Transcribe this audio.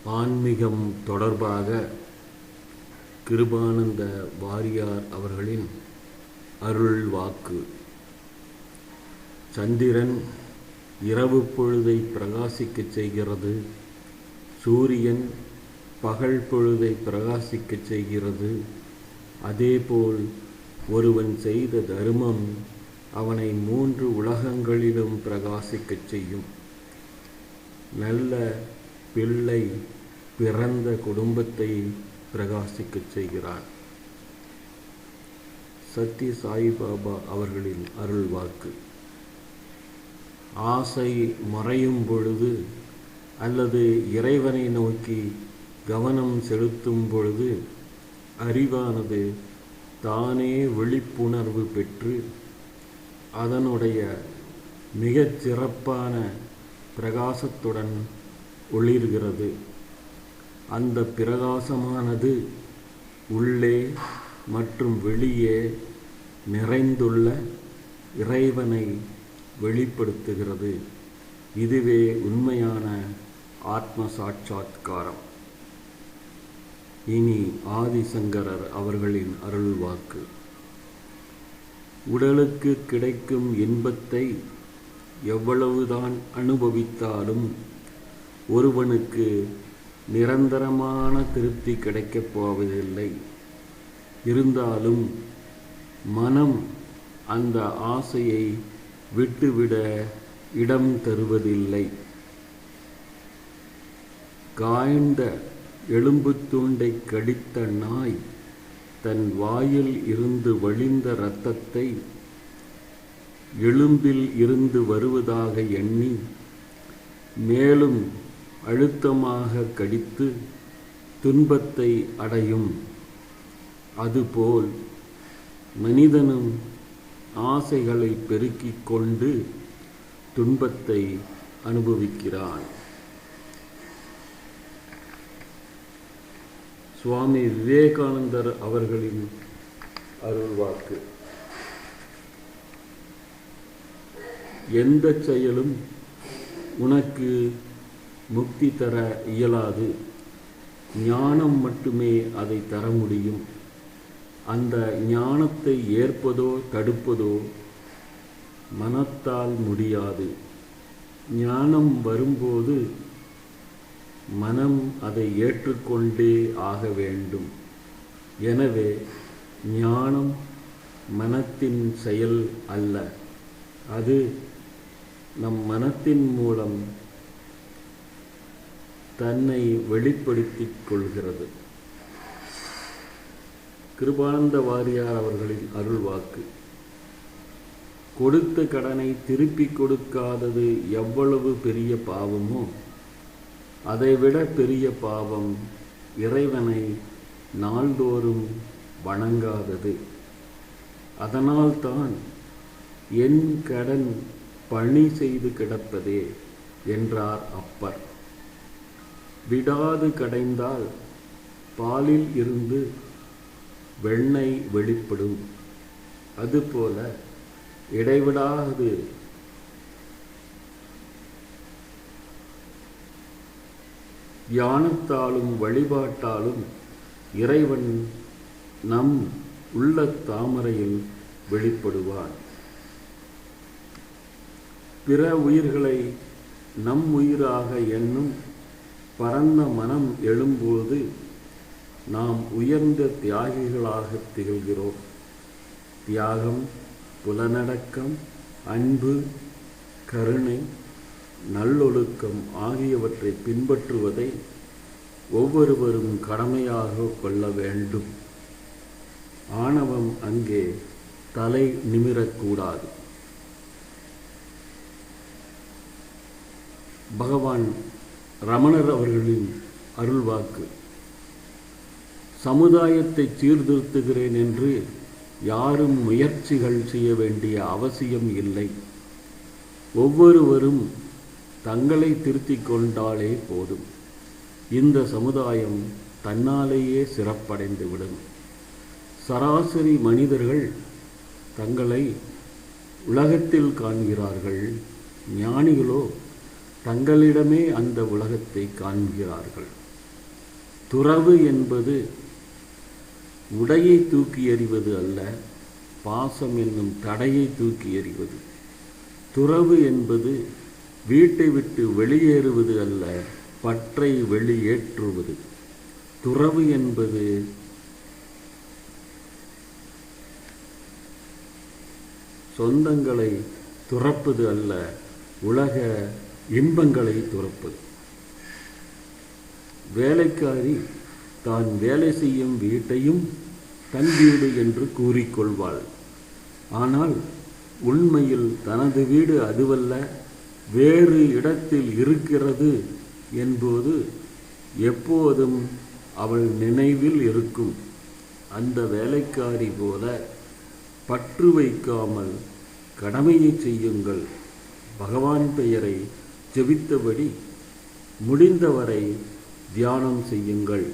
ஆன்மீகம் தொடர்பாக கிருபானந்த வாரியார் அவர்களின் அருள் வாக்கு. சந்திரன் இரவு பொழுதை பிரகாசிக்கச் செய்கிறது. சூரியன் பகல் பொழுதை பிரகாசிக்கச் செய்கிறது. அதேபோல் ஒருவன் செய்த தர்மம் அவனை 3 உலகங்களிலும் பிரகாசிக்கச் செய்யும். நல்ல பிள்ளை பிறந்த குடும்பத்தை பிரகாசிக்கச் செய்கிறான். சத்ய சாய்பாபா அவர்களின் அருள் வாக்கு. ஆசை மறையும் பொழுது அல்லது இறைவனை நோக்கி கவனம் செலுத்தும் பொழுது அறிவானது தானே விழிப்புணர்வு பெற்று அதனுடைய மிகச் சிறப்பான பிரகாசத்துடன் ஒளிர்கிறது. அந்த பிரகாசமானது உள்ளே மற்றும் வெளியே நிறைந்துள்ள இறைவனை வெளிப்படுத்துகிறது. இதுவே உண்மையான ஆத்ம சாட்சாத்காரம். இனி ஆதிசங்கரர் அவர்களின் அருள் வாக்கு. உடலுக்கு கிடைக்கும் இன்பத்தை எவ்வளவுதான் அனுபவித்தாலும் ஒருவனுக்கு நிரந்தரமான திருப்தி கிடைக்கப் போவதில்லை. இருந்தாலும் மனம் அந்த ஆசையை விட்டுவிட இடம் தருவதில்லை. காய்ந்த எலும்பு துண்டை கடித்த நாய் தன் வாயில் இருந்து வழிந்த இரத்தத்தை எலும்பில் இருந்து வருவதாக எண்ணி மேலும் அழுத்தமாக கடித்து துன்பத்தை அடையும். அதுபோல் மனிதனும் ஆசைகளை பெருக்கிக் கொண்டு துன்பத்தை அனுபவிக்கிறான். சுவாமி விவேகானந்தர் அவர்களின் அருள்வாக்கு. எந்த செயலும் உனக்கு முக்தி தர இயலாது. ஞானம் மட்டுமே அதை தர முடியும். அந்த ஞானத்தை ஏற்பதோ தடுப்பதோ மனத்தால் முடியாது. ஞானம் வரும்போது மனம் அதை ஏற்றுக்கொண்டே ஆக வேண்டும். எனவே ஞானம் மனத்தின் செயல் அல்ல. அது நம் மனத்தின் மூலம் தன்னை வெளிப்படுத்திக் கொள்கிறது. கிருபானந்த வாரியார் அவர்களின் அருள் வாக்கு. கொடுத்த கடனை திருப்பி கொடுக்காதது எவ்வளவு பெரிய பாவமோ அதைவிட பெரிய பாவம் இறைவனை நாள்தோறும் வணங்காதது. அதனால்தான் என் கடன் பணி செய்து கிடப்பதே என்றார் அப்பர். விடாது கடைந்தால் பாலில் இருந்து வெண்ணெய் வெளிப்படும். அதுபோல இடைவிடாது தியானத்தாலும் வழிபாட்டாலும் இறைவன் நம் உள்ள தாமரையில் வெளிப்படுவான். பிற உயிர்களை நம் உயிராக எண்ணும் பரந்த மனம் எழும்போது நாம் உயர்ந்த தியாகிகளாக திகழ்கிறோம். தியாகம், புலனடக்கம், அன்பு, கருணை, நல்லொழுக்கம் ஆகியவற்றை பின்பற்றுவதை ஒவ்வொருவரும் கடமையாக கொள்ள வேண்டும். ஆணவம் அங்கே தலை நிமிரக்கூடாது. பகவான் ரமணர் அவர்களின் அருள்வாக்கு. சமுதாயத்தை சீர்திருத்துகிறேன் என்று யாரும் முயற்சிகள் செய்ய வேண்டிய அவசியம் இல்லை. ஒவ்வொருவரும் தங்களை திருத்திக் கொண்டாலே போதும். இந்த சமுதாயம் தன்னாலேயே சிறப்படைந்துவிடும். சராசரி மனிதர்கள் தங்களை உலகத்தில் காண்கிறார்கள். ஞானிகளோ தங்களிடமே அந்த உலகத்தை காண்கிறார்கள். துறவு என்பது உடையை தூக்கி எறிவது அல்ல, பாசம் என்னும் தடையை தூக்கி எறிவது. துறவு என்பது வீட்டை விட்டு வெளியேறுவது அல்ல, பற்றை வெளியேற்றுவது. துறவு என்பது சொந்தங்களை துறப்பது அல்ல, உலக இன்பங்களை துறப்பது. வேலைக்காரி தான் வேலை செய்யும் வீட்டையும் தன் வீடு என்று கூறிக்கொள்வாள். ஆனால் உண்மையில் தனது வீடு அதுவல்ல, வேறு இடத்தில் இருக்கிறது என்பது எப்போதும் அவள் நினைவில் இருக்கும். அந்த வேலைக்காரி போல பற்று வைக்காமல் கடமையை செய்யுங்கள். பகவான் பெயரை ஜெபித்தபடி முடிந்தவரை தியானம் செய்யுங்கள்.